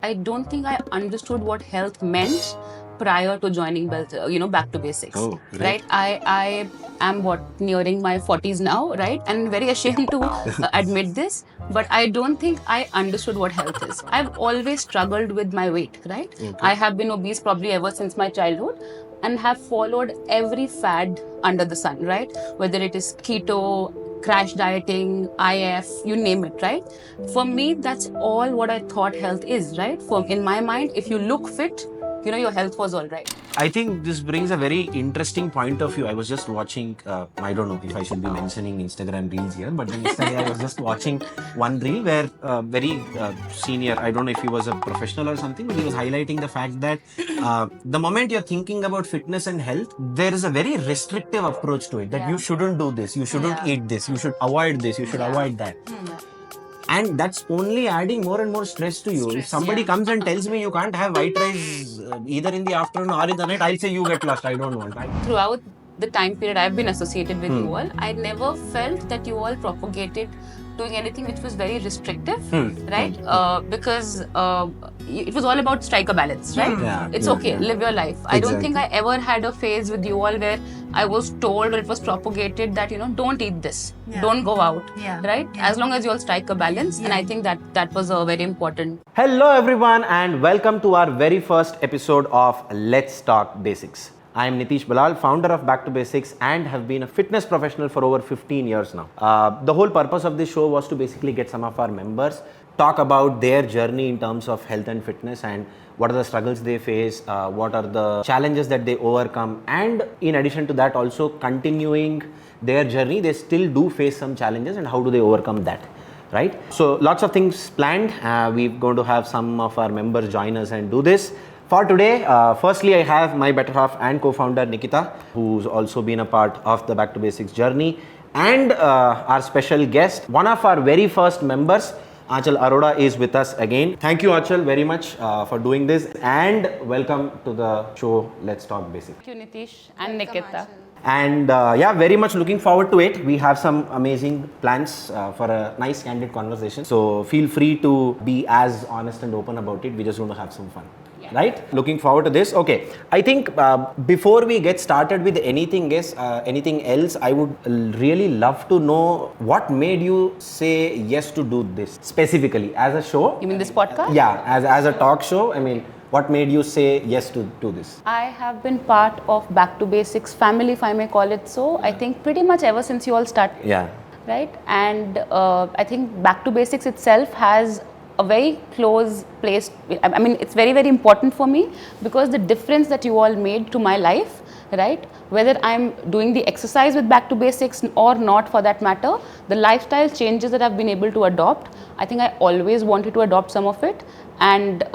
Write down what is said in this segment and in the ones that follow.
I don't think I understood what health meant prior to joining back to basics. Oh, great. Right? I am nearing my 40s now, right? And very ashamed to admit this, but I don't think I understood what health is. I've always struggled with my weight, right? Okay. I have been obese probably ever since my childhood and have followed every fad under the sun, right? Whether it is keto, crash dieting, IF, you name it, right? For me, that's all what I thought health is, right? For in my mind, if you look fit, your health was all right. I think this brings a very interesting point of view. I was just watching, I don't know if I should be mentioning Instagram reels here, but then yesterday I was just watching one reel where very senior, I don't know if he was a professional or something, but he was highlighting the fact that the moment you're thinking about fitness and health, there is a very restrictive approach to it, that you shouldn't do this, you shouldn't eat this, you should avoid this, you should avoid that. And that's only adding more and more stress to you. If somebody comes and tells me you can't have white rice either in the afternoon or in the night, I'll say you get lost. I don't want. Throughout the time period I've been associated with you all, I never felt that you all propagated doing anything which was very restrictive, right? Because it was all about strike a balance, right? It's okay, live your life. I don't think I ever had a phase with you all where I was told or it was propagated that, don't eat this, don't go out, right? As long as you all strike a balance. And I think that was a very important. Hello everyone and welcome to our very first episode of Let's Talk Basics. I am Nitish Balal, founder of Back to Basics and have been a fitness professional for over 15 years now. The whole purpose of this show was to basically get some of our members talk about their journey in terms of health and fitness and what are the struggles they face, what are the challenges that they overcome, and in addition to that also continuing their journey, they still do face some challenges and how do they overcome that. Right? So lots of things planned. We're going to have some of our members join us and do this. For today, firstly, I have my better half and co-founder Nikita, who's also been a part of the Back to Basics journey, and our special guest, one of our very first members, Aanchal Arora, is with us again. Thank you, Aanchal, very much for doing this, and welcome to the show Let's Talk Basics. Thank you, Nitish and Nikita. And very much looking forward to it. We have some amazing plans for a nice candid conversation. So feel free to be as honest and open about it. We just want to have some fun. Right? Looking forward to this. Okay. I think before we get started with anything else, I would really love to know what made you say yes to do this specifically as a show. You mean this podcast? Yeah, as a talk show. I mean, what made you say yes to this? I have been part of Back to Basics family, if I may call it so. I think pretty much ever since you all started. Yeah. Right? And I think Back to Basics itself has a very close place. I mean, it's very, very important for me because the difference that you all made to my life, right? Whether I'm doing the exercise with Back to Basics or not for that matter, the lifestyle changes that I've been able to adopt, I think I always wanted to adopt some of it. And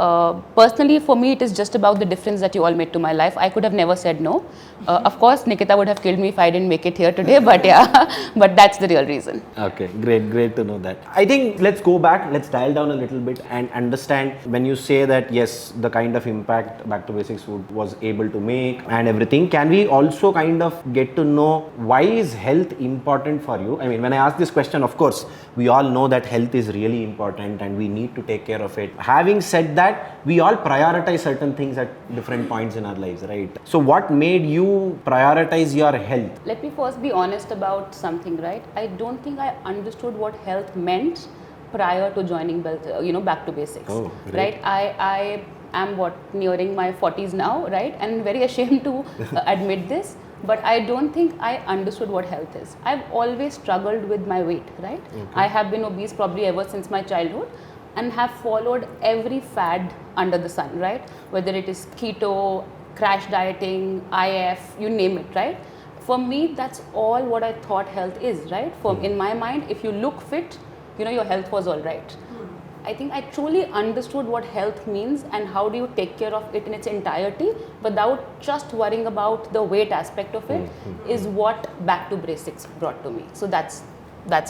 personally, for me, it is just about the difference that you all made to my life. I could have never said no. Of course, Nikita would have killed me if I didn't make it here today, but yeah, but that's the real reason. Okay, great to know that. I think let's go back, let's dial down a little bit and understand when you say that, yes, the kind of impact Back to Basics was able to make and everything. Can we also kind of get to know why is health important for you? I mean, when I ask this question, of course, we all know that health is really important and we need to take care of it. Having said that, we all prioritize certain things at different points in our lives, right? So what made you prioritize your health? Let me first be honest about something, right? I don't think I understood what health meant prior to joining Back to Basics. Oh, right? I am nearing my 40s now, right? And very ashamed to admit this, but I don't think I understood what health is. I've always struggled with my weight, right? Okay. I have been obese probably ever since my childhood and have followed every fad under the sun, right? Whether it is keto, crash dieting, IF, you name it, right? For me, that's all what I thought health is, right? In my mind, if you look fit, your health was all right. I think I truly understood what health means and how do you take care of it in its entirety without just worrying about the weight aspect of it is what Back to Basics brought to me. So that's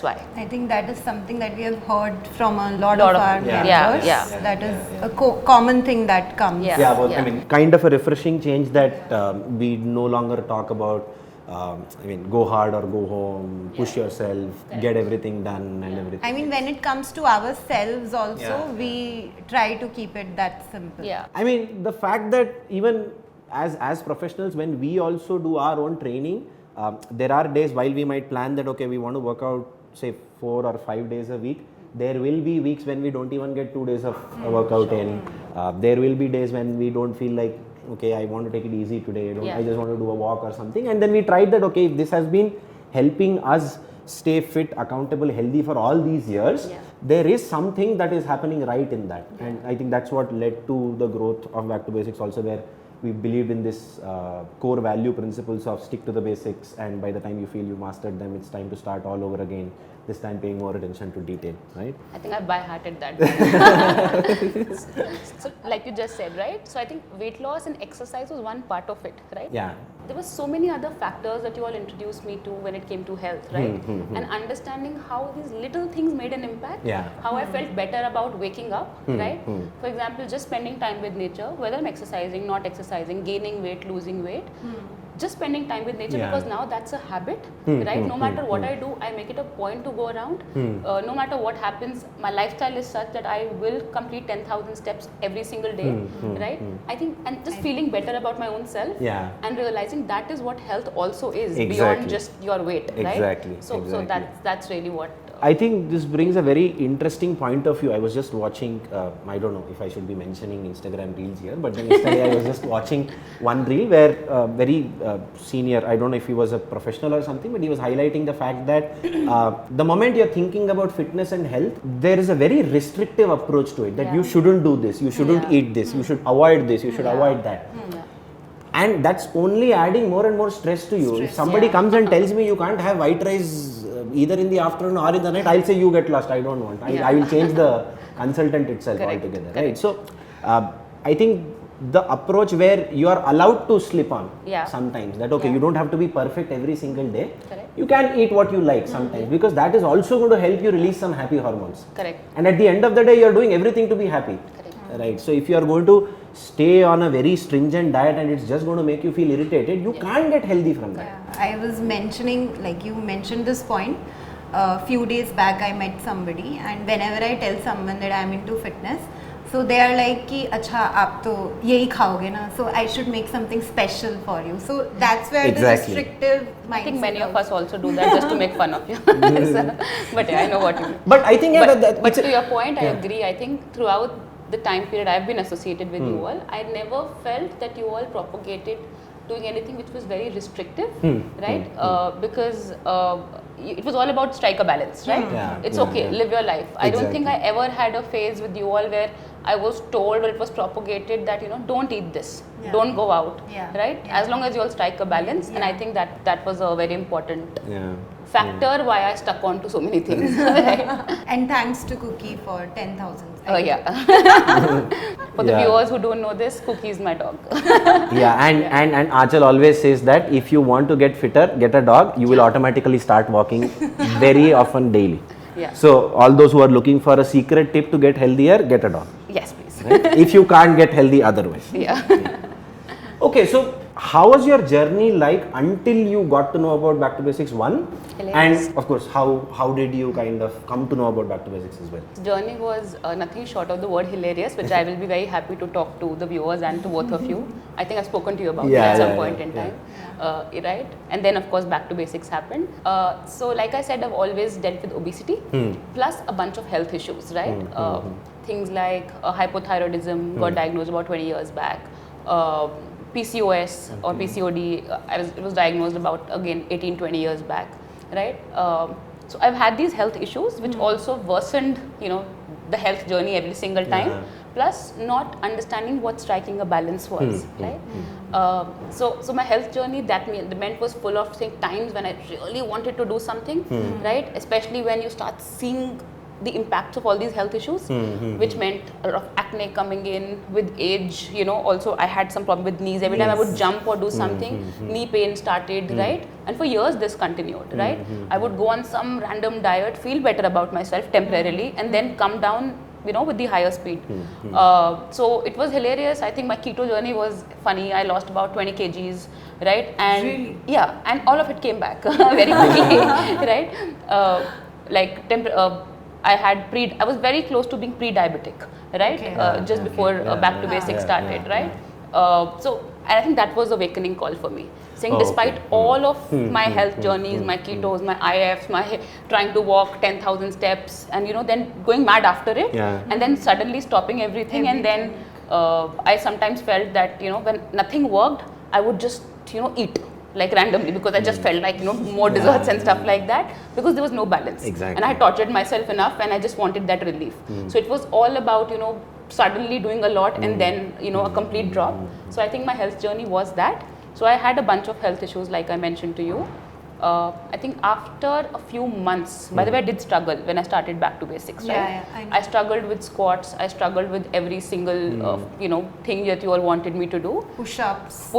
why. I think that is something that we have heard from a lot of our members. Yeah. That is a common thing that comes. I mean, kind of a refreshing change that we no longer talk about I mean, go hard or go home, push yourself, get everything done and everything. I mean, when it comes to ourselves also, we try to keep it that simple. Yeah. I mean, the fact that even as professionals, when we also do our own training, there are days while we might plan that, okay, we want to work out, say 4 or 5 days a week. There will be weeks when we don't even get 2 days of a workout in. There will be days when we don't feel like, okay, I want to take it easy today. I just want to do a walk or something. And then we tried that, okay, if this has been helping us stay fit, accountable, healthy for all these years, there is something that is happening right in that. And I think that's what led to the growth of Back to Basics also, where we believed in this core value principles of stick to the basics, and by the time you feel you mastered them, it's time to start all over again, this time paying more attention to detail, right? I think I by-hearted that. So like you just said, right? So I think weight loss and exercise was one part of it, right? Yeah. There were so many other factors that you all introduced me to when it came to health, right? And understanding how these little things made an impact, how I felt better about waking up, right? For example, just spending time with nature, whether I'm exercising, not exercising, gaining weight, losing weight, just spending time with nature, because now that's a habit, right? No matter what I do, I make it a point to go around. No matter what happens, my lifestyle is such that I will complete 10,000 steps every single day, right? I think, and just feeling better about my own self, and realizing that is what health also is, beyond just your weight, right? So that's really what. I think this brings a very interesting point of view. I was just watching, I don't know if I should be mentioning Instagram reels here, but then yesterday I was just watching one reel where very senior, I don't know if he was a professional or something, but he was highlighting the fact that the moment you're thinking about fitness and health, there is a very restrictive approach to it, that you shouldn't do this, you shouldn't eat this, you should avoid this, you should avoid that. And that's only adding more and more stress to you. If somebody comes and tells me you can't have white rice either in the afternoon or in the night, I'll say you get lost, I don't want. I will change the consultant itself altogether, right? So I think the approach where you are allowed to slip on sometimes, that okay, you don't have to be perfect every single day. You can eat what you like sometimes, because that is also going to help you release some happy hormones. And at the end of the day, you are doing everything to be happy. Right? So if you are going to stay on a very stringent diet and it's just going to make you feel irritated, you can't get healthy from that. I was mentioning, like you mentioned this point, a few days back I met somebody, and whenever I tell someone that I'm into fitness, so they are like ki acha aap to yahi khaoge na, so I should make something special for you. So that's where the restrictive mindset. I think many of us also do that just to make fun of you. But I know what you mean. But I think but to your point, I agree. I think throughout the time period I've been associated with you all, I never felt that you all propagated doing anything which was very restrictive, right? Because it was all about strike a balance, right? It's okay, live your life. I don't think I ever had a phase with you all where I was told, or it was propagated that, don't eat this, don't go out, right? As long as you all strike a balance, and I think that was a very important factor why I stuck on to so many things. Right? And thanks to Cookie for 10,000. For the viewers who don't know this, Cookie is my dog. And Aanchal always says that if you want to get fitter, get a dog, you will automatically start walking very often daily. So all those who are looking for a secret tip to get healthier, get a dog. Yes, please. Right? If you can't get healthy otherwise. Okay, so how was your journey like until you got to know about Back to Basics 1? And of course, how did you kind of come to know about Back to Basics as well? Journey was nothing short of the word hilarious, which I will be very happy to talk to the viewers and to both of you. I think I've spoken to you about it at some point in time. Right? And then of course Back to Basics happened. So like I said, I've always dealt with obesity plus a bunch of health issues, right? Things like hypothyroidism, got diagnosed about 20 years back. PCOS or PCOD, it was diagnosed about, again, 18-20 years back, right? So I've had these health issues which also worsened, the health journey every single time, plus not understanding what striking a balance was, right? So my health journey, that meant was full of times when I really wanted to do something, right? Especially when you start seeing the impacts of all these health issues, which meant a lot of acne coming in with age. Also I had some problem with knees. Every time I would jump or do something, knee pain started, right? And for years this continued, right? I would go on some random diet, feel better about myself temporarily, and then come down with the higher speed. So it was hilarious. I think my keto journey was funny. I lost about 20 kgs, right? And Really? yeah, and all of it came back very quickly, right? I was very close to being pre-diabetic, right? Okay. Just before Back to Basics started, right? So I think that was awakening call for me. Saying despite all of my health journeys, my ketos, my IFs, my trying to walk 10,000 steps, and then going mad after it, and then suddenly stopping everything. And then I sometimes felt that when nothing worked, I would just eat like randomly because I just felt like more desserts and stuff like that because there was no balance. Exactly. And I tortured myself enough, and I just wanted that relief. So it was all about suddenly doing a lot and then a complete drop. So I think my health journey was that. So I had a bunch of health issues like I mentioned to you. I think after a few months, by the way, I did struggle when I started Back to Basics, right? Yeah, I know. I struggled with squats. I struggled with every single thing that you all wanted me to do. Push-ups.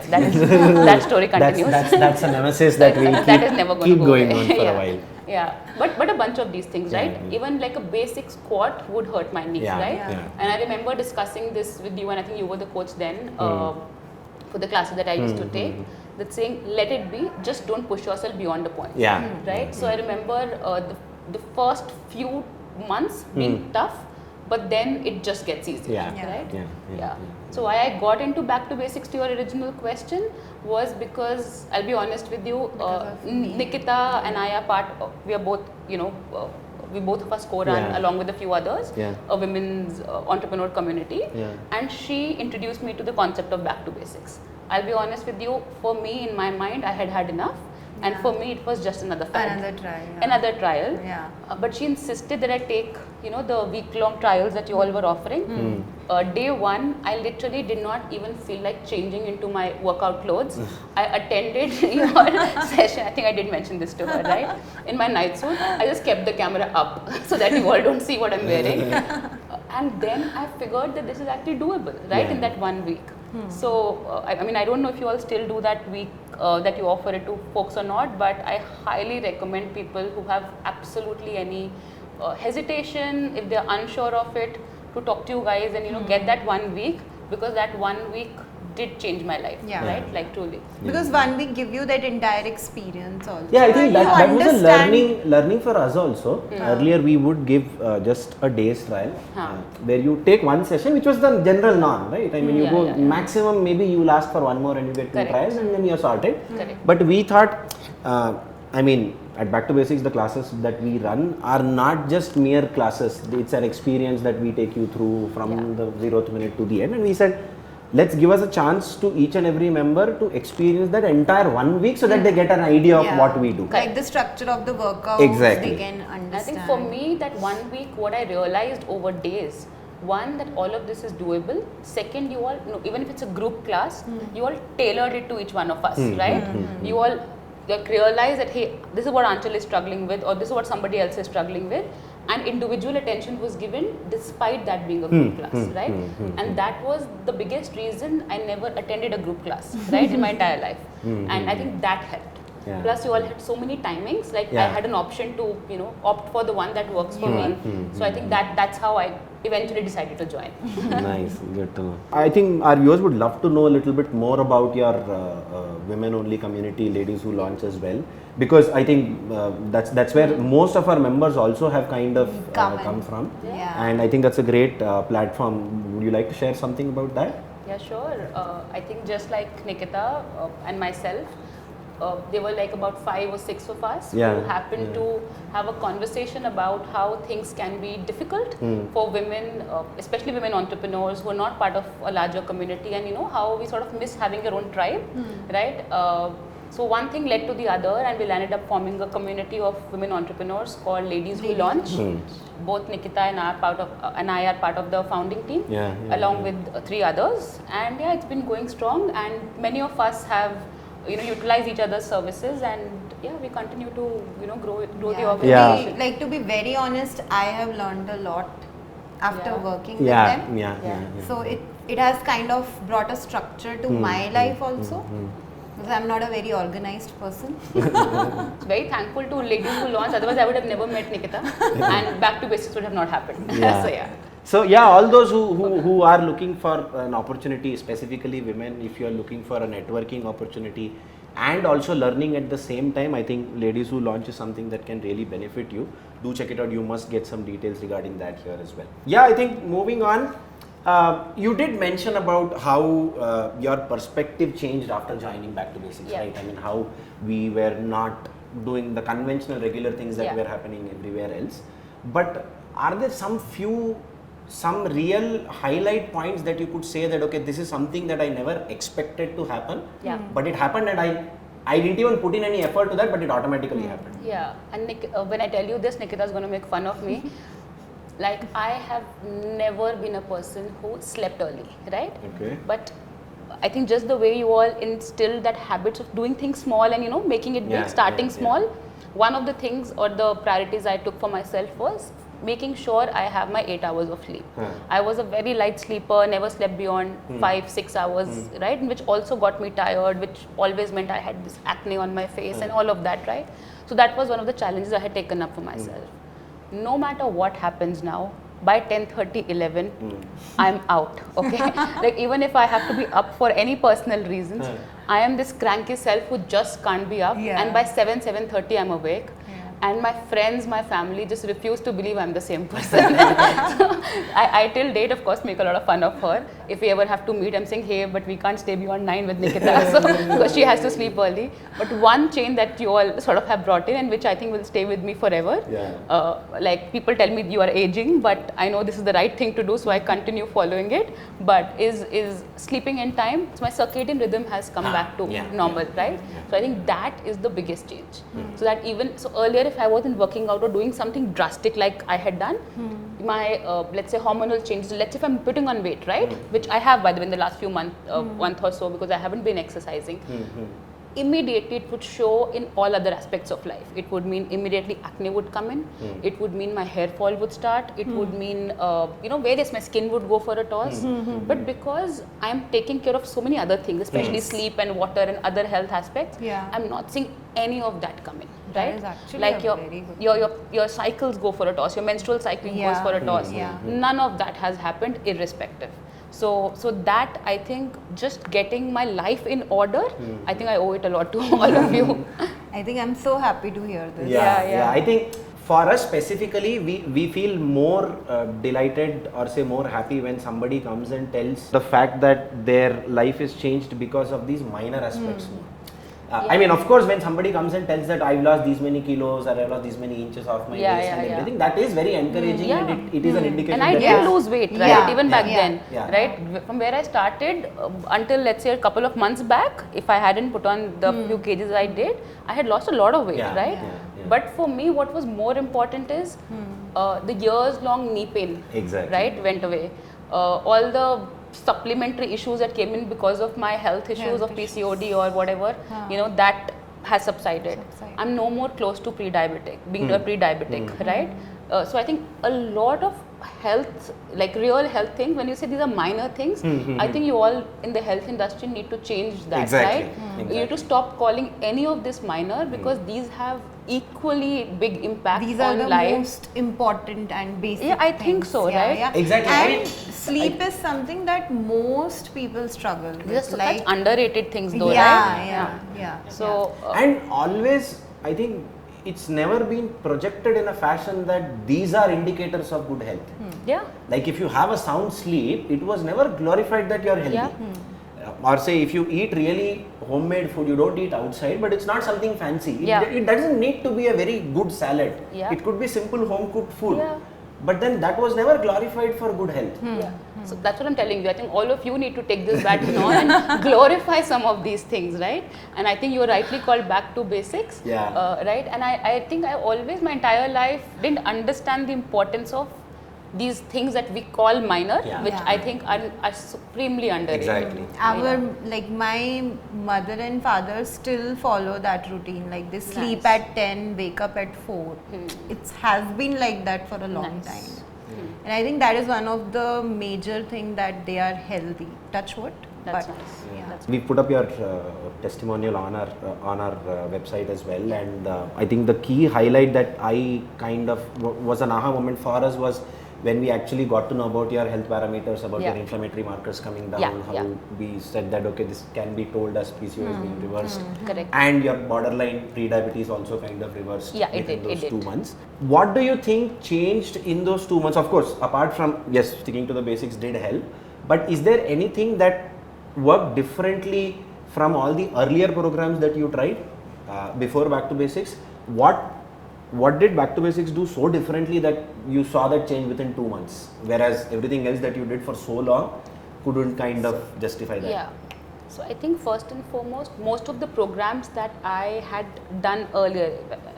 That story continues. That's a nemesis that will That is never keep go going away. on for Yeah. a while. Yeah, but a bunch of these things, right? Even like a basic squat would hurt my knees, right? Yeah. And I remember discussing this with you, and I think you were the coach then for the classes that I used to take. That saying, let it be, just don't push yourself beyond a point. Yeah. Right. So I remember the first few months being tough, but then it just gets easier. Yeah. Right. Yeah. So why I got into Back to Basics to your original question was because I'll be honest with you, Nikita and I are part. We are both, we both of us co-run along with a few others, a women's entrepreneur community, and she introduced me to the concept of Back to Basics. I'll be honest with you, for me, in my mind, I had had enough, and for me, it was just another fad. Another trial. Yeah. But she insisted that I take, the week-long trials that you all were offering. Day one, I literally did not even feel like changing into my workout clothes. I attended your session. I think I did mention this to her, right? In my night suit, I just kept the camera up so that you all don't see what I'm wearing. And then I figured that this is actually doable, right? In that 1 week. So, I don't know if you all still do that week that you offer it to folks or not, but I highly recommend people who have absolutely any hesitation, if they're unsure of it, to talk to you guys and get that 1 week, because that 1 week did change my life, right? Like truly. Because 1 week give you that entire experience also. Yeah, I think that was a understand- learning for us also. Earlier we would give just a day's trial where you take one session, which was the general norm, right? I mean, you go maximum, maybe you will ask for one more and you get two trials and then you're sorted. Correct. But we thought, at Back to Basics, the classes that we run are not just mere classes. It's an experience that we take you through from the 0th minute to the end. And we said, let's give us a chance to each and every member to experience that entire 1 week so that they get an idea of what we do. Like the structure of the workout, Exactly. they can understand. I think for me, that 1 week, what I realized over days, one, that all of this is doable. Second, you all, even if it's a group class, you all tailored it to each one of us, right? You all realize that, hey, this is what Aanchal is struggling with, or this is what somebody else is struggling with. And individual attention was given despite that being a group class, right? And that was the biggest reason I never attended a group class, right, in my entire life. And I think that helped. Plus, you all had so many timings. Like I had an option to, opt for the one that works for me. So I think that's how I eventually decided to join. Nice, good to know. I think our viewers would love to know a little bit more about your women-only community, Ladies Who Launch as well, because I think that's where most of our members also have kind of come from. And I think that's a great platform. Would you like to share something about that? Yeah, sure. I think just like Nikita and myself, there were like about 5 or 6 of us who happened to have a conversation about how things can be difficult for women, especially women entrepreneurs who are not part of a larger community, and how we sort of miss having your own tribe, right? So one thing led to the other, and we landed up forming a community of women entrepreneurs called Ladies Who Launch. Both Nikita and I are part of the founding team, along with 3 others, and it's been going strong, and many of us have utilize each other's services, and we continue to grow the organization. Like, to be very honest, I have learned a lot after working with them. So it has kind of brought a structure to my life also. Because I'm not a very organized person. Very thankful to ladies who launched, otherwise I would have never met Nikita and back to basics would have not happened. Yeah. So yeah. So yeah, all those who are looking for an opportunity, specifically women, if you are looking for a networking opportunity and also learning at the same time, I think Ladies Who Launch is something that can really benefit you. Do check it out. You must get some details regarding that here as well. Yeah, I think moving on, you did mention about how your perspective changed after joining Back to Basics, Yeah. right? I mean, how we were not doing the conventional regular things that Yeah. were happening everywhere else. But are there some real highlight points that you could say that, okay, this is something that I never expected to happen, Yeah. but it happened and I didn't even put in any effort to that, but it automatically happened. Yeah, and when I tell you this, Nikita's going to make fun of me. Like, I have never been a person who slept early, right? Okay. But I think just the way you all instilled that habit of doing things small and, you know, making it big, Yeah, starting yeah, small. One of the things or the priorities I took for myself was making sure I have my 8 hours of sleep. I was a very light sleeper, never slept beyond 5-6 hours, right? Which also got me tired, which always meant I had this acne on my face and all of that, right? So that was one of the challenges I had taken up for myself. No matter what happens now, by 10:30, 11, I'm out, okay? Like, even if I have to be up for any personal reasons, I am this cranky self who just can't be up, and by 7:30 I'm awake. And my friends, my family just refuse to believe I'm the same person. So I till date, of course, make a lot of fun of her. If we ever have to meet, I'm saying, hey, but we can't stay beyond 9 with Nikita, so, because she has to sleep early. But one change that you all sort of have brought in, and which I think will stay with me forever, like, people tell me you are aging, but I know this is the right thing to do, so I continue following it. But is sleeping in time. So my circadian rhythm has come back to normal, right? So I think that is the biggest change. So that even, so earlier, if I wasn't working out or doing something drastic like I had done, my, let's say, hormonal changes, let's say if I'm putting on weight, right? Which I have, by the way, in the last few month or so, because I haven't been exercising. Immediately it would show in all other aspects of life. It would mean immediately acne would come in. It would mean my hair fall would start. It would mean, you know, various, my skin would go for a toss. But because I'm taking care of so many other things, especially sleep and water and other health aspects, I'm not seeing any of that come in, right? That is actually like a very good your cycles go for a toss, your menstrual cycling goes for a toss. None of that has happened, irrespective. So that, I think, just getting my life in order, I think I owe it a lot to all of you. I think I'm so happy to hear this. Yeah. I think for us specifically, we feel more delighted or say more happy when somebody comes and tells the fact that their life is changed because of these minor aspects. I mean, of course, when somebody comes and tells that I've lost these many kilos or I've lost these many inches off my waist and everything, that is very encouraging and it is an indication. And I did lose weight, right? Even back then, Yeah. right? From where I started until, let's say, a couple of months back, if I hadn't put on the few kgs I did, I had lost a lot of weight, right? But for me, what was more important is the years-long knee pain, right, went away. All the supplementary issues that came in because of my health issues of PCOD or whatever, you know, that has subsided. I'm no more close to pre-diabetic, being a pre-diabetic, right? So I think a lot of health, like real health things, when you say these are minor things, I think you all in the health industry need to change that, right? You need to stop calling any of this minor, because these have equally big impact These are on the life. most important and basic Yeah, I think things. so, right? Exactly. And sleep is something that most people struggle with. These are like, such underrated things though, right? Yeah. So, And always, I think it's never been projected in a fashion that these are indicators of good health. yeah. Like if you have a sound sleep, it was never glorified that you're healthy. Yeah. Or say if you eat really homemade food, you don't eat outside, but it's not something fancy. It doesn't need to be a very good salad. Yeah. It could be simple home cooked food. Yeah. But then that was never glorified for good health. Yeah. So that's what I'm telling you. I think all of you need to take this baton on and glorify some of these things, right? And I think you're rightly called back to basics, right? And I think I always, my entire life, didn't understand the importance of these things that we call minor, which I think are supremely underrated. Exactly. Like my mother and father still follow that routine. Like they sleep Nice. at 10, wake up at 4. It has been like that for a long time. And I think that is one of the major thing that they are healthy. Touch wood. That's but nice. yeah. That's We put up your testimonial on our website as well, and I think the key highlight that I kind of was an aha moment for us was when we actually got to know about your health parameters, about your inflammatory markers coming down, how we said that okay, this can be told as PCOS being reversed, correct. and your borderline pre-diabetes also kind of reversed within those it 2 did. months. What do you think changed in those 2 months? Of course, apart from yes, sticking to the basics did help, but is there anything that worked differently from all the earlier programs that you tried before Back to Basics? What did Back to Basics do so differently that you saw that change within 2 months, whereas everything else that you did for so long couldn't kind of justify that? Yeah. So I think first and foremost, most of the programs that I had done earlier,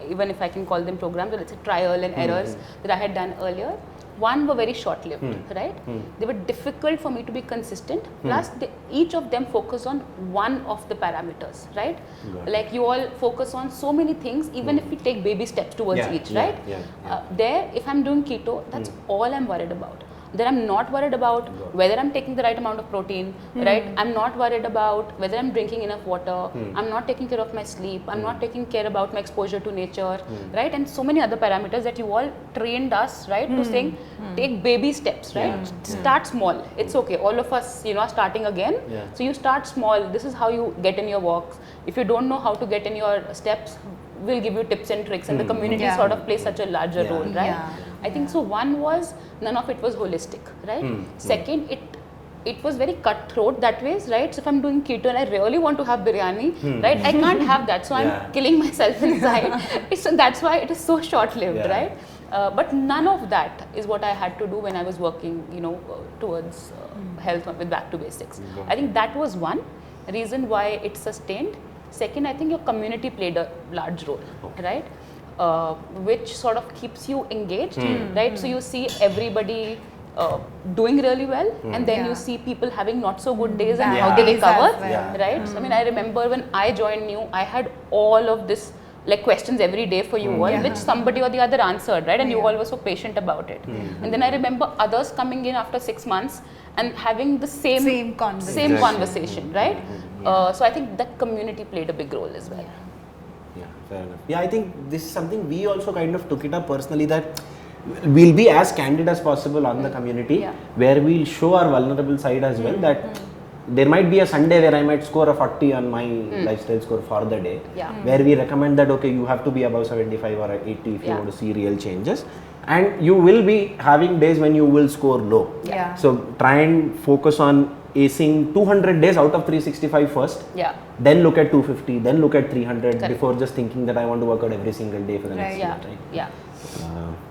even if I can call them programs, or let's say trial and errors that I had done earlier, one were very short-lived, right? They were difficult for me to be consistent. Plus, each of them focus on one of the parameters, right? Like you all focus on so many things, even if we take baby steps towards each, right? There, if I'm doing keto, that's all I'm worried about. Then I'm not worried about whether I'm taking the right amount of protein, right? I'm not worried about whether I'm drinking enough water. I'm not taking care of my sleep. I'm not taking care about my exposure to nature, right? And so many other parameters that you all trained us, right? To saying, take baby steps, right? Start small. It's okay. All of us, are starting again. So you start small. This is how you get in your walks. If you don't know how to get in your steps, we'll give you tips and tricks, and the community sort of plays such a larger role, right? I think so. One was none of it was holistic, right? Second, it was very cutthroat that way, right? So if I'm doing keto and I really want to have biryani, right? I can't have that, so I'm killing myself inside. So that's why it is so short-lived, right? But none of that is what I had to do when I was working, towards health with Back to Basics. I think that was one reason why it sustained. Second, I think your community played a large role, right? Which sort of keeps you engaged, right? So you see everybody doing really well, and then you see people having not so good days and how they recover, right? So, I mean, I remember when I joined new, I had all of this like questions every day for you all, which somebody or the other answered, right? And you all were so patient about it. And then I remember others coming in after 6 months and having the same conversation, right? So I think that community played a big role as well. Yeah, fair enough. Yeah, I think this is something we also kind of took it up personally, that we'll be as candid as possible on the community, where we'll show our vulnerable side as well, that there might be a Sunday where I might score a 40 on my lifestyle score for the day, where we recommend that okay, you have to be above 75 or 80 if you want to see real changes, and you will be having days when you will score low. So try and focus on acing 200 days out of 365 first, then look at 250, then look at 300 before just thinking that I want to work out every single day for the next year, right?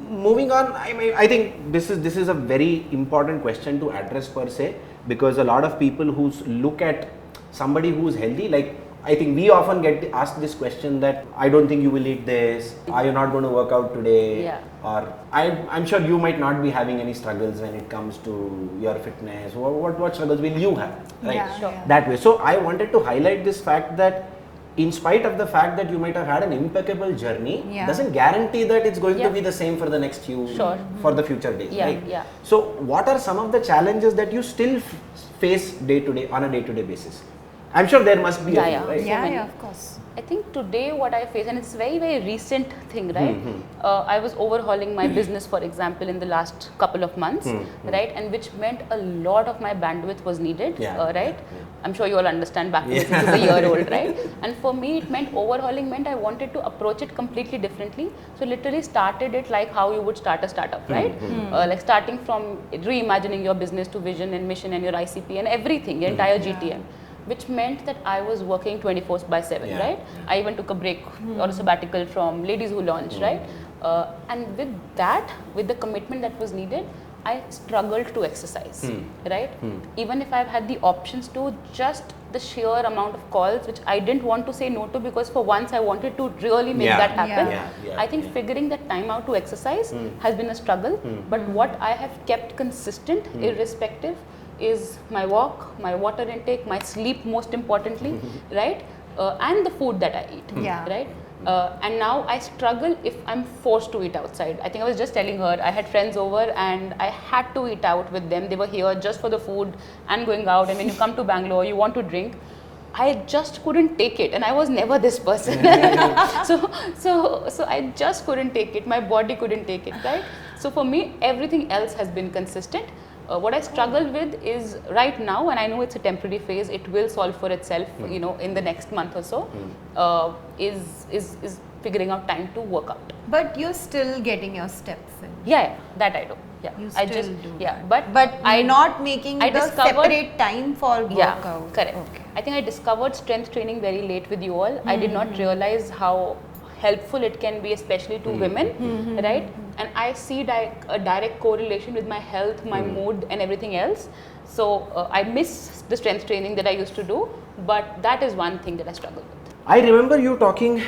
Moving on, I think this is a very important question to address per se, because a lot of people who look at somebody who's healthy, like I think we often get asked this question that I don't think you will eat this, are you not going to work out today, or I'm sure you might not be having any struggles when it comes to your fitness. What struggles will you have, right? That way. So I wanted to highlight this fact that in spite of the fact that you might have had an impeccable journey, doesn't guarantee that it's going to be the same for the next few, for the future days, right? So what are some of the challenges that you still face day to day, on a day-to-day basis? I'm sure there must be a few, right? Yeah, of course. I think today what I face, and it's a very, very recent thing, right? I was overhauling my business, for example, in the last couple of months, right? And which meant a lot of my bandwidth was needed, right? I'm sure you all understand Back to Basics is a year old, right? And for me, it meant overhauling meant I wanted to approach it completely differently. So literally started it like how you would start a startup, right? Like starting from reimagining your business to vision and mission and your ICP and everything, your entire GTM. Which meant that I was working 24/7, right? I even took a break or a sabbatical from Ladies Who Launch, right? And with that, with the commitment that was needed, I struggled to exercise, right? Even if I've had the options to, just the sheer amount of calls, which I didn't want to say no to, because for once I wanted to really make that happen. I think figuring that time out to exercise has been a struggle, but what I have kept consistent, irrespective, is my walk, my water intake, my sleep most importantly, right? And the food that I eat, right? And now I struggle if I'm forced to eat outside. I think I was just telling her, I had friends over and I had to eat out with them. They were here just for the food and going out. And when you come to Bangalore, you want to drink. I just couldn't take it, and I was never this person. so I just couldn't take it. My body couldn't take it, right? So for me, everything else has been consistent. What I struggle with is right now, and I know it's a temporary phase. It will solve for itself, in the next month or so. Is figuring out time to work out. But you're still getting your steps in. Yeah, that I do. Yeah, You I still just do. yeah, But I not making I the discovered- separate time for Yeah, workout. correct. Okay. I think I discovered strength training very late with you all. I did not realize how helpful it can be, especially to women, right? And I see a direct correlation with my health, my mood, and everything else. So I miss the strength training that I used to do, but that is one thing that I struggle with. I remember you talking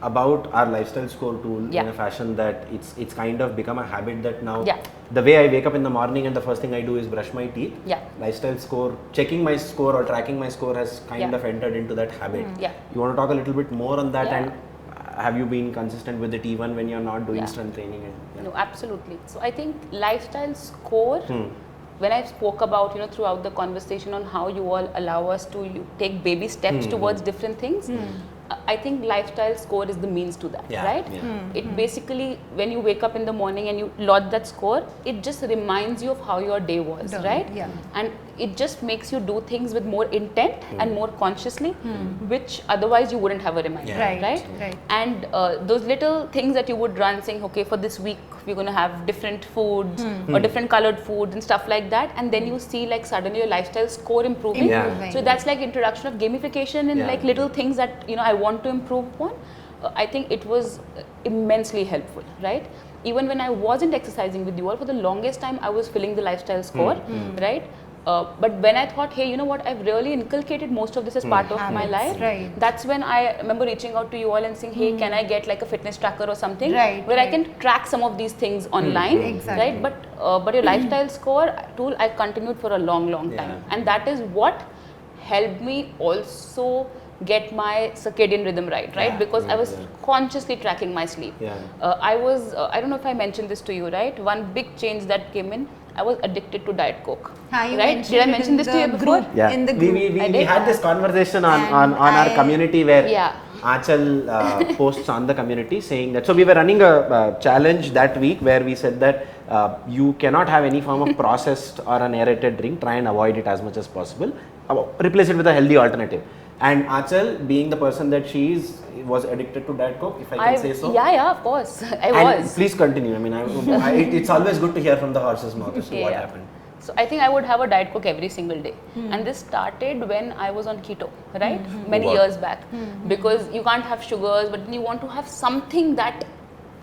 about our lifestyle score tool Yeah. in a fashion that it's kind of become a habit that now Yeah. the way I wake up in the morning and the first thing I do is brush my teeth. Yeah. Lifestyle score, checking my score or tracking my score has kind Yeah. of entered into that habit. Yeah. You want to talk a little bit more on that, Yeah. and have you been consistent with it even when you're not doing Yeah. strength training? And, No, absolutely. So I think lifestyle score, when I spoke about, throughout the conversation on how you all allow us to take baby steps towards different things, I think lifestyle score is the means to that, Yeah, right? yeah. It basically, when you wake up in the morning and you lodge that score, it just reminds you of how your day was, Done, right? yeah. And it just makes you do things with more intent and more consciously, which otherwise you wouldn't have a reminder, Yeah. right? And those little things that you would run saying, okay, for this week we're going to have different foods or different colored foods and stuff like that, and then you see like suddenly your lifestyle score improving. Yeah. So that's like introduction of gamification and Yeah. like little things that I want to improve upon. I think it was immensely helpful, right? Even when I wasn't exercising with you all, for the longest time I was filling the lifestyle score, right? But when I thought, hey, you know what, I've really inculcated most of this as part of my Habits, life. right. That's when I remember reaching out to you all and saying, hey, can I get like a fitness tracker or something Right, where I right. can track some of these things online, Exactly. right? But your lifestyle score tool, I continued for a long time, Yeah. and that is what helped me also get my circadian rhythm right? Yeah, Because I was yeah. consciously tracking my sleep. Yeah. I don't know if I mentioned this to you, right? One big change that came in, I was addicted to Diet Coke. You right? mentioned Did I it mention in this to the you before? group. Yeah. In the we, group. we, I we did, had this conversation on our I- community where Yeah. Aanchal posts on the community saying that. So we were running a challenge that week where we said that you cannot have any form of processed or an aerated drink. Try and avoid it as much as possible. Replace it with a healthy alternative. And Aanchal, being the person that she is, was addicted to Diet Coke, if I can say so. Yeah, of course. I And was. please continue. I mean, it's always good to hear from the horse's mouth as to what Yeah. happened. So I think I would have a Diet Coke every single day, and this started when I was on keto, right? Many Wow. years back, because you can't have sugars, but then you want to have something that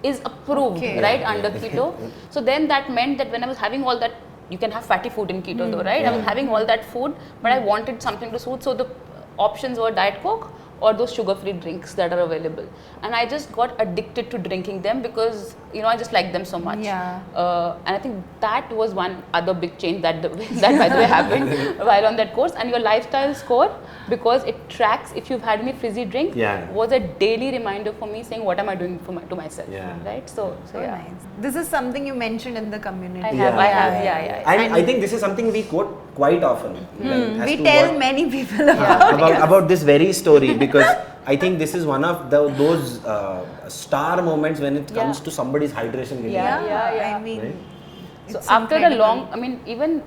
is approved, Okay. right, Yeah, under yeah. keto. So then that meant that when I was having all that, you can have fatty food in keto though, right? I was Yeah. having all that food, but I wanted something to soothe. So the options were Diet Coke or those sugar-free drinks that are available, and I just got addicted to drinking them because I just like them so much. Yeah. And I think that was one other big change that that by the way happened while on that course. And your lifestyle score, because it tracks if you've had any fizzy drink, Yeah. was a daily reminder for me saying what am I doing to myself, Yeah. right? So So yeah. nice. This is something you mentioned in the community. I have, yeah. And I think this is something we quote quite often. like, as We to tell what- many people about it. about this very story, because I think this is one of those star moments when it comes Yeah. to somebody's hydration getting Yeah. better. I mean, Right? So it's after incredible. the long, I mean, even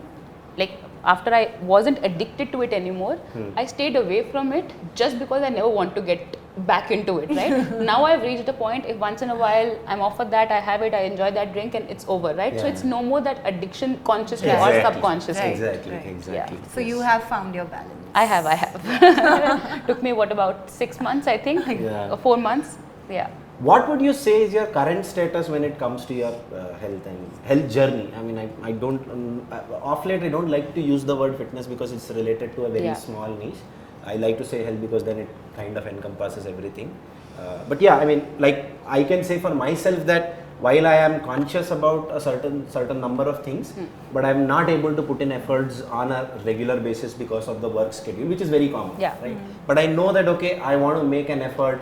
like after I wasn't addicted to it anymore, I stayed away from it just because I never want to get back into it, right? Now I've reached a point, if once in a while I'm offered that, I have it, I enjoy that drink and it's over, right? So Yeah. it's no more that addiction consciously or Exactly. subconsciously. Right. Exactly. So you have found your balance. I have. Took me what, about 6 months, I think, Yeah. or 4 months. Yeah. What would you say is your current status when it comes to your health and health journey? I mean, I don't, off late I don't like to use the word fitness because it's related to a very Yeah. small niche. I like to say health because then it kind of encompasses everything. But yeah, I mean, like I can say for myself that while I am conscious about a certain number of things, but I'm not able to put in efforts on a regular basis because of the work schedule, which is very common. Yeah. Right? But I know that okay, I want to make an effort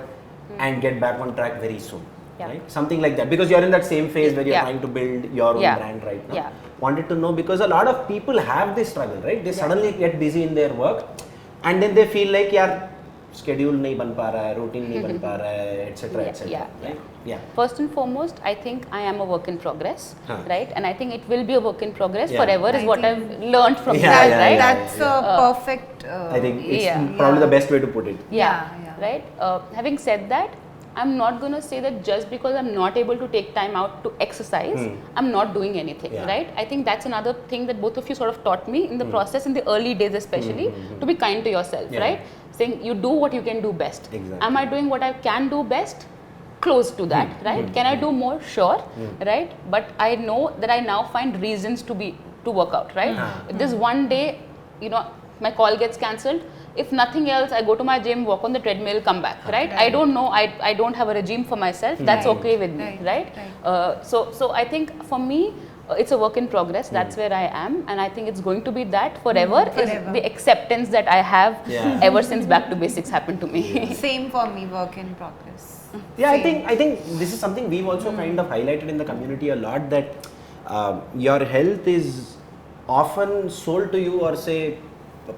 and get back on track very soon. Yeah. Right? Something like that, because you're in that same phase where you're Yeah. trying to build your own Yeah. brand right now. Yeah. Wanted to know, because a lot of people have this struggle, right? They suddenly get busy in their work and then they feel like, yaar, schedule nahi ban pa raha hai, routine nahi ban pa raha hai, etc. Yeah, etc. yeah, Right? Yeah. First and foremost, I think I am a work in progress, Huh. right? And I think it will be a work in progress Yeah. forever, is I what think- I've learned from Yeah, that, yeah, right? yeah. That's a perfect. I think it's Yeah. probably Yeah. the best way to put it. Yeah, Yeah. right. Having said that, I'm not going to say that just because I'm not able to take time out to exercise, I'm not doing anything, Yeah. right? I think that's another thing that both of you sort of taught me in the process, in the early days especially, to be kind to yourself, Yeah. right? Saying you do what you can do best. Exactly. Am I doing what I can do best? Close to that, right? Can I do more? Sure, right? But I know that I now find reasons to work out, right? If this one day, you know, my call gets cancelled, if nothing else, I go to my gym, walk on the treadmill, come back, right? I don't know, I don't have a regime for myself. That's Right. okay with me, right? So I think for me, it's a work in progress. That's where I am, and I think it's going to be that forever. Is Forever. the acceptance that I have Yeah. ever since Back to Basics happened to me. Same for me, work in progress. Yeah, Same. I think this is something we've also kind of highlighted in the community a lot, that your health is often sold to you or say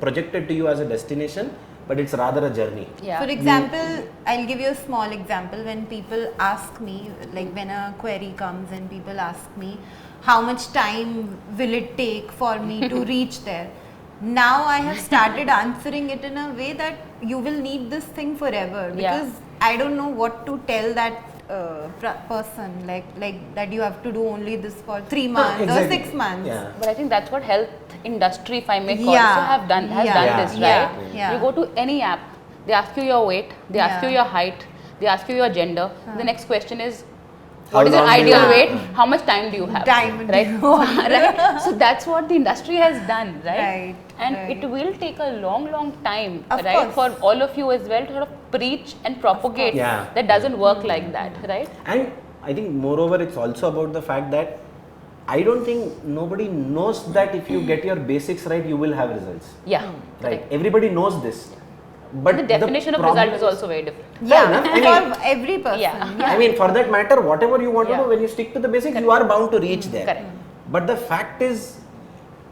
projected to you as a destination, but it's rather a journey. Yeah. For example, I'll give you a small example. When people ask me, like when a query comes and people ask me, how much time will it take for me to reach there? Now I have started answering it in a way that you will need this thing forever, because I don't know what to tell that person, like that you have to do only this for 3 months Exactly. or 6 months. Yeah. But I think that's what health industry, if I may call Yeah. it, so has done Yeah. this, Yeah. right? Yeah. You go to any app, they ask you your weight, they ask Yeah. you your height, they ask you your gender. The next question is, How what is your long do you ideal have? weight? How much time do you have? Time do right? you want? right? So that's what the industry has done, right? Right, And right. it will take a long, long time, Of right, course. for all of you as well to sort of preach and propagate. Yeah. That doesn't work like that, right? And I think moreover it's also about the fact that I don't think nobody knows that if you get your basics right, you will have results. Yeah. Right? Correct. Everybody knows this. But The definition of problem result is also very different. Fair enough. I mean- For every person. Yeah. I mean, for that matter, whatever you want to Yeah. do, when you stick to the basics, you are bound to reach there. Correct. But the fact is,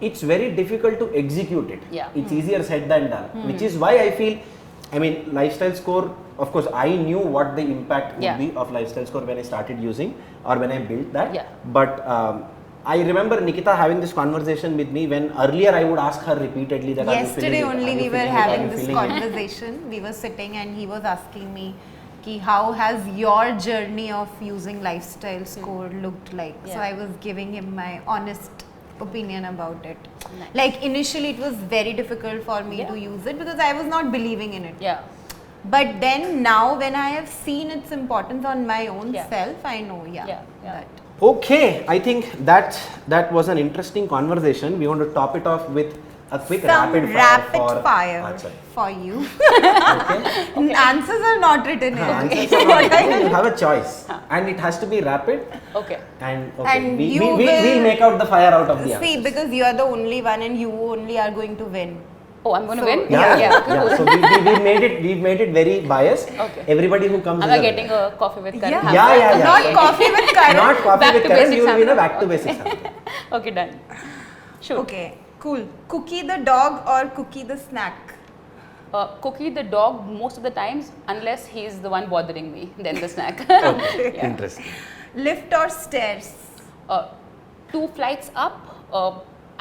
it's very difficult to execute it. Yeah. It's easier said than done, which is why I feel, I mean, lifestyle score, of course, I knew what the impact would Yeah. be of lifestyle score when I started using or when I built that. Yeah. But I remember Nikita having this conversation with me when earlier I would ask her repeatedly that, "Are you feeling Yesterday it? Are only you we were feeling it? Are having you this feeling it?" conversation. We were sitting and he was asking me, ki, how has your journey of using lifestyle score looked like? So Yeah. I was giving him my honest opinion about it. Like initially it was very difficult for me Yeah. to use it because I was not believing in it. Yeah. But then now when I have seen its importance on my own Yeah. self, I know, Yeah. that. Okay, I think that was an interesting conversation. We want to top it off with a quick Some rapid fire for Aanchal. for you. Okay. Answers are not written here. Answers are not written. You have a choice, and it has to be rapid. Okay. And okay, And we you we'll will- make out the fire out of the See, answers. because you are the only one and you only are going to win. Oh, I'm going to So- win? Yeah. cool. So we've made it very biased. Okay. Everybody who comes. Am is I a getting winner. a coffee with Karan? Yeah. Yeah. Not coffee with Karan. Not coffee Back with to Karan. basics You will win a happen. back to basics. Happen. Okay, done. Sure. Okay, cool. Cookie the dog or cookie the snack? Cookie the dog most of the times, unless he's the one bothering me, then the snack. Okay. Yeah. Interesting. Lift or stairs? 2 flights up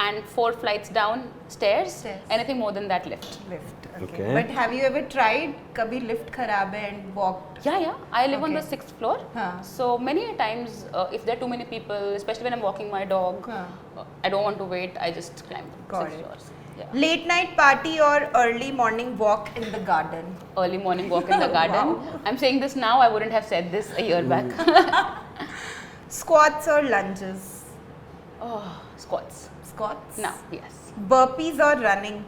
and 4 flights down stairs. Stairs. Anything more than that, lift. Lift. Okay. But have you ever tried kabhi lift kharab hai and walked? Yeah. I live on the Okay. 6th floor. Huh. So many a times, if there are too many people, especially when I'm walking my dog, Huh. I don't want to wait. I just climb Got 6 it. floors. Yeah. Late night party or early morning walk in the garden? Early morning walk in the garden. Wow. I'm saying this now. I wouldn't have said this a year back. Squats or lunges? Oh, squats. Squats? Now, yes. Burpees or running?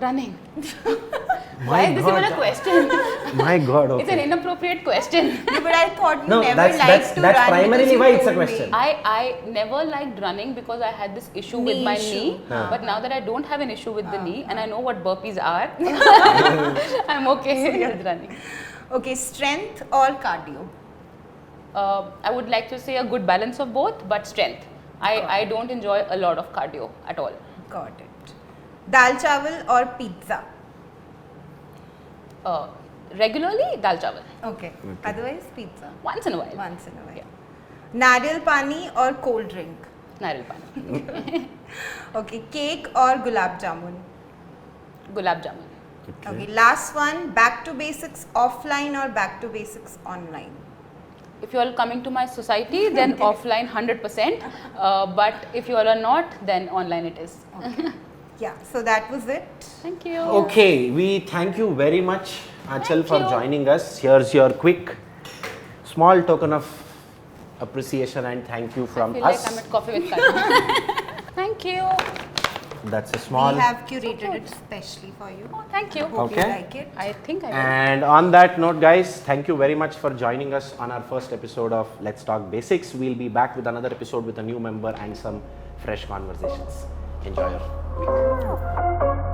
Running. My Why is this even a God. question? My God. It's an Okay. inappropriate question. No, but I thought you No, never that's liked to that's run primarily because you why it's a told me. question. I never liked running because I had this issue with Knee my issue. knee. Huh. But now that I don't have an issue with the knee and I know what burpees are, I'm okay with running. Okay, strength or cardio? I would like to say a good balance of both, but strength. I don't enjoy a lot of cardio at all. Got it. Dal chawal or pizza? Regularly, dal chawal. Okay. Otherwise, pizza. Once in a while. Once in a while. Nariyal pani or cold drink? Nariyal pani. Okay, cake or gulab jamun? Gulab jamun. Okay, last one, back to basics offline or back to basics online? If you all coming to my society, then offline 100%. But if you all are not, then online it is. Okay. Yeah, so that was it. Thank you. Okay, we thank you very much, Aanchal, for you. joining us. Here's your quick, small token of appreciation and thank you from I feel us. like I'm at coffee with Karan. Thank you. That's a small. We have curated it specially for you. Oh, thank you. Hope Okay. you like it. I think I will. And on that note, guys, thank you very much for joining us on our first episode of Let's Talk Basics. We'll be back with another episode with a new member and some fresh conversations. Enjoy your week.